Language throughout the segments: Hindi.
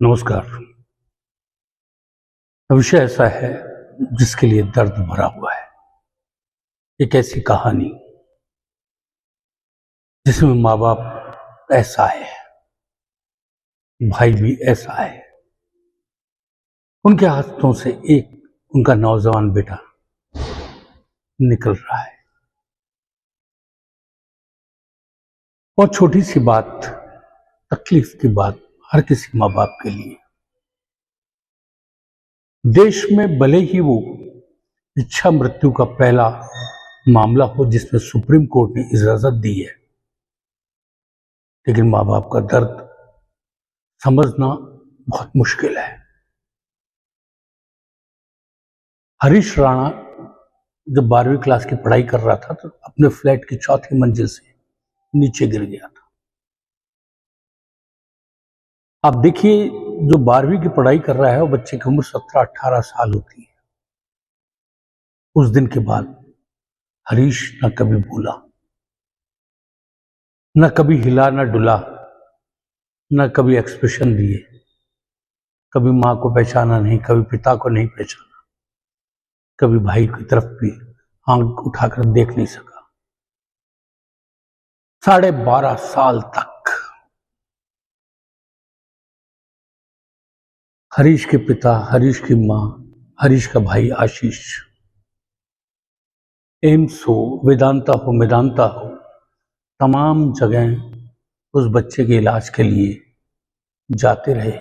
नमस्कार। विषय ऐसा है जिसके लिए दर्द भरा हुआ है। एक ऐसी कहानी जिसमें माँ बाप ऐसा है, भाई भी ऐसा है। उनके हाथों से एक उनका नौजवान बेटा निकल रहा है। बहुत छोटी सी बात, तकलीफ की बात हर किसी माँ बाप के लिए। देश में भले ही वो इच्छा मृत्यु का पहला मामला हो जिसमें सुप्रीम कोर्ट ने इजाजत दी है, लेकिन माँ बाप का दर्द समझना बहुत मुश्किल है। हरीश राणा जब 12वीं क्लास की पढ़ाई कर रहा था तो अपने फ्लैट की चौथी मंजिल से नीचे गिर गया था। आप देखिए, जो 12वीं की पढ़ाई कर रहा है वो बच्चे की उम्र 17-18 साल होती है। उस दिन के बाद हरीश न कभी बोला, न कभी हिला न डुला, न कभी एक्सप्रेशन दिए, कभी मां को पहचाना नहीं, कभी पिता को नहीं पहचाना, कभी भाई की तरफ भी आंख उठाकर देख नहीं सका। 12.5 साल तक हरीश के पिता, हरीश की मां, हरीश का भाई आशीष एम्स हो, वेदांता हो, मेदांता हो, तमाम जगह उस बच्चे के इलाज के लिए जाते रहे।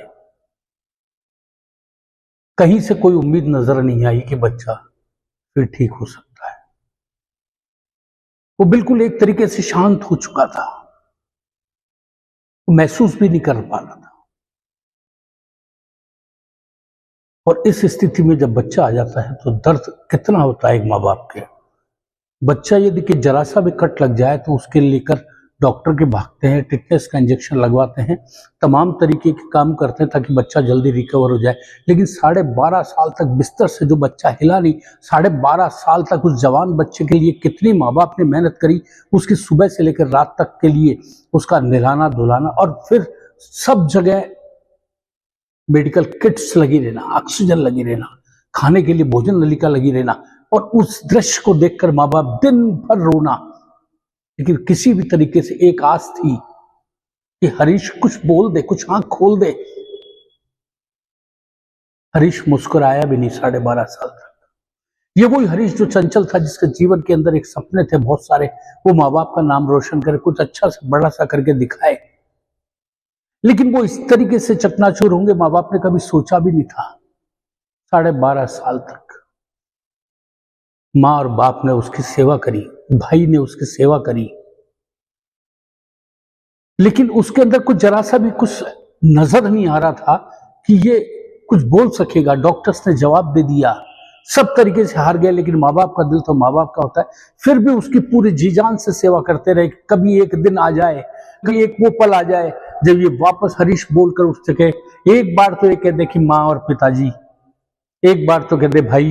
कहीं से कोई उम्मीद नजर नहीं आई कि बच्चा फिर ठीक हो सकता है। वो बिल्कुल एक तरीके से शांत हो चुका था, वो महसूस भी नहीं कर पा रहा था। और इस स्थिति में जब बच्चा आ जाता है तो दर्द कितना होता है एक माँ बाप के। बच्चा यदि कि जरा सा भी कट लग जाए तो उसके लेकर डॉक्टर के भागते हैं, टिटनेस का इंजेक्शन लगवाते हैं, तमाम तरीके के काम करते हैं ताकि बच्चा जल्दी रिकवर हो जाए। लेकिन 12.5 साल तक बिस्तर से जो बच्चा हिला नहीं, 12.5 साल तक उस जवान बच्चे के लिए कितनी माँ बाप ने मेहनत करी, उसकी सुबह से लेकर रात तक के लिए उसका नहलाना धुलाना, और फिर सब जगह मेडिकल किट्स लगी रहना, ऑक्सीजन लगी रहना, खाने के लिए भोजन नलिका लगी रहना, और उस दृश्य को देखकर माँ बाप दिन भर रोना। लेकिन किसी भी तरीके से एक आस थी कि हरीश कुछ बोल दे, कुछ आंख खोल दे। हरीश मुस्कुराया भी नहीं 12.5 साल तक। ये वही हरीश जो चंचल था, जिसके जीवन के अंदर एक सपने थे बहुत सारे, वो माँ बाप का नाम रोशन करे, कुछ अच्छा सा बड़ा सा करके दिखाए। लेकिन वो इस तरीके से चकनाचूर होंगे माँ बाप ने कभी सोचा भी नहीं था। 12.5 साल तक माँ और बाप ने उसकी सेवा करी, भाई ने उसकी सेवा करी, लेकिन उसके अंदर कुछ जरा सा भी कुछ नजर नहीं आ रहा था कि ये कुछ बोल सकेगा। डॉक्टर्स ने जवाब दे दिया, सब तरीके से हार गए, लेकिन माँ बाप का दिल तो माँ बाप का होता है। फिर भी उसकी पूरी जी जान से सेवा करते रहे। कभी एक दिन आ जाए, कभी एक वो पल आ जाए जब ये वापस हरीश बोलकर उठ सके। एक बार तो ये कह दे कि माँ और पिताजी, एक बार तो कह दे भाई।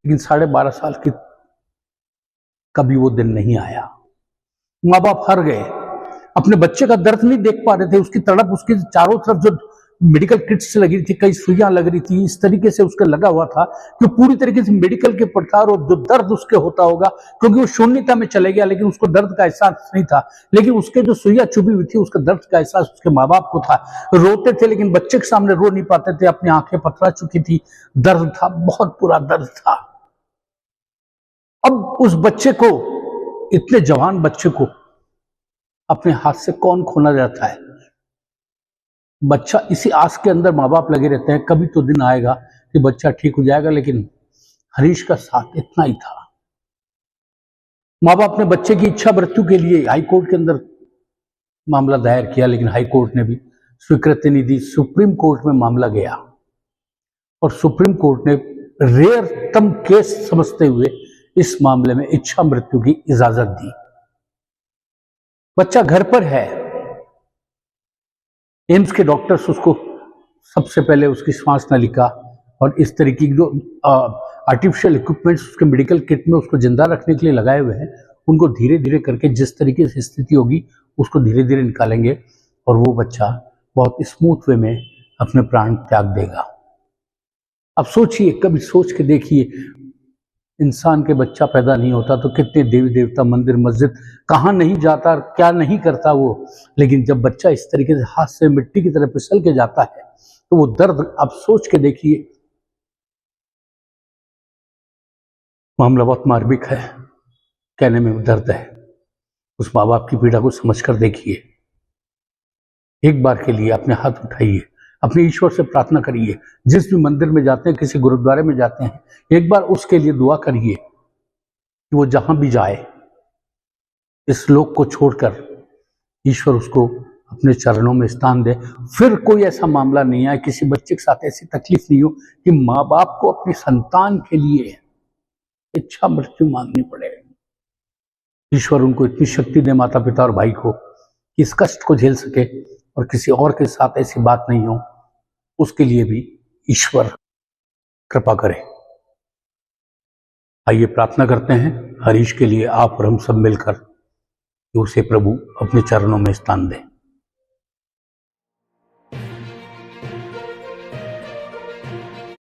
लेकिन 12.5 साल की कभी वो दिन नहीं आया। माँ बाप हार गए, अपने बच्चे का दर्द नहीं देख पा रहे थे। उसकी तड़प, उसके चारों तरफ जो मेडिकल किट्स लगी थी, कई सुइयां लग रही थी, इस तरीके से उसका लगा हुआ था कि पूरी तरीके से मेडिकल के प्रकार और जो दर्द उसके होता होगा, क्योंकि वो शून्यता में चले गया, लेकिन उसको दर्द का एहसास नहीं था। लेकिन उसके जो सुइयां चुभी हुई थी, उसका दर्द का एहसास उसके माँ बाप को था। रोते थे लेकिन बच्चे के सामने रो नहीं पाते थे, अपनी आंखें पथरा चुकी थी, दर्द था, बहुत बुरा दर्द था। अब उस बच्चे को, इतने जवान बच्चे को अपने हाथ से कौन खोना जाता है। बच्चा इसी आस के अंदर माँ बाप लगे रहते हैं, कभी तो दिन आएगा कि बच्चा ठीक हो जाएगा। लेकिन हरीश का साथ इतना ही था। माँ बाप ने बच्चे की इच्छा मृत्यु के लिए हाई कोर्ट के अंदर मामला दायर किया, लेकिन हाई कोर्ट ने भी स्वीकृति नहीं दी। सुप्रीम कोर्ट में मामला गया और सुप्रीम कोर्ट ने रेयरतम केस समझते हुए इस मामले में इच्छा मृत्यु की इजाजत दी। बच्चा घर पर है, एम्स के डॉक्टर्स उसको सबसे पहले उसकी श्वास नलिका और इस तरीके की जो आर्टिफिशियल इक्विपमेंट्स उसके मेडिकल किट में उसको जिंदा रखने के लिए लगाए हुए हैं, उनको धीरे धीरे करके जिस तरीके से स्थिति होगी उसको धीरे धीरे निकालेंगे और वो बच्चा बहुत स्मूथ वे में अपने प्राण त्याग देगा। अब सोचिए, कभी सोच के देखिए, इंसान के बच्चा पैदा नहीं होता तो कितने देवी देवता, मंदिर मस्जिद कहाँ नहीं जाता, क्या नहीं करता वो, लेकिन जब बच्चा इस तरीके से हाथ से मिट्टी की तरह फिसल के जाता है तो वो दर्द, अब सोच के देखिए, मामला बहुत मार्मिक है, कहने में दर्द है। उस माँ बाप की पीड़ा को समझ कर देखिए। एक बार के लिए अपने हाथ उठाइए, अपने ईश्वर से प्रार्थना करिए। जिस भी मंदिर में जाते हैं, किसी गुरुद्वारे में जाते हैं, एक बार उसके लिए दुआ करिए कि वो जहां भी जाए, इस लोक को छोड़कर ईश्वर उसको अपने चरणों में स्थान दे। फिर कोई ऐसा मामला नहीं आए, किसी बच्चे के साथ ऐसी तकलीफ नहीं हो कि माँ बाप को अपनी संतान के लिए इच्छा मृत्यु मांगनी पड़े। ईश्वर उनको इतनी शक्ति दे, माता पिता और भाई को, कि इस कष्ट को झेल सके और किसी और के साथ ऐसी बात नहीं हो, उसके लिए भी ईश्वर कृपा करे। आइए प्रार्थना करते हैं हरीश के लिए, आप और हम सब मिलकर, कि उसे प्रभु अपने चरणों में स्थान दें।